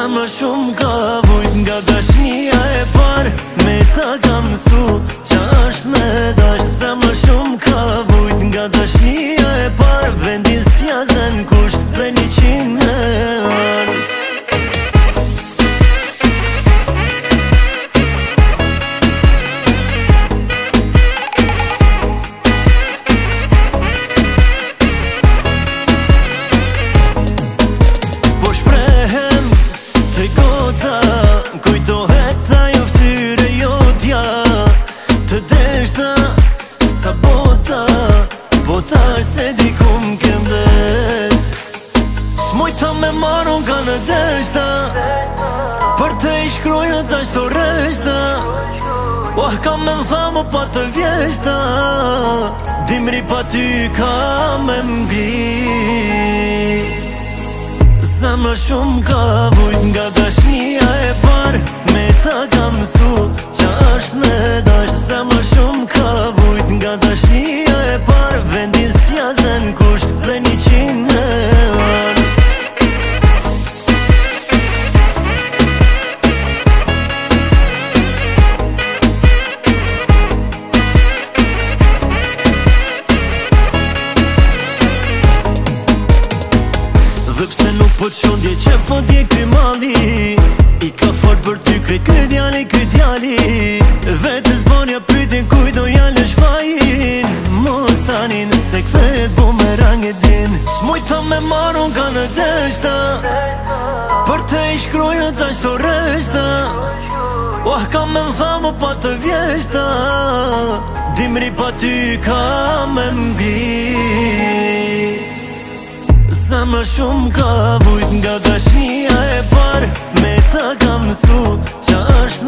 Zemra shumë ka vujt nga dashnia e par, me ta ka mësu qa është me dash. Zemra shumë ka vujt nga dashnia e par, vendin s'ja zen kush dhe 100 me ar. Po shprehem të gota, kujtohet ajo ftyre jotja, të deshta sa bota, po tash se di ku m'kem vet. S'mujta me marrë nga në deshta, për të i shkruja tash të reshta. Ka me m'thamu pa të vjeshta, dimri pa ty ka me m'gri. Zemra shumë ka vujt nga dashnia e par, me ta ka mësu qa është me dash. Zemra shumë ka vujt nga dashnia e par, vendin s'ja zen kush dhe 100 me ar. Dhe pse nuk po t'shondje që po t'je këj mali, i ka fort për ty krejt këj djali. Vetës bonja pytin kuj do jale shfajin, mos tani nëse këthet bumerang e din. S'mujta me marrë nga në deshta, për të i shkruja tash të reshta. Ka me m'thamu pa të vjeshta, dimri pa ty ka me m'gri. Zemra shumë ka vujt nga dashnia e par, me ta ka mësu qa është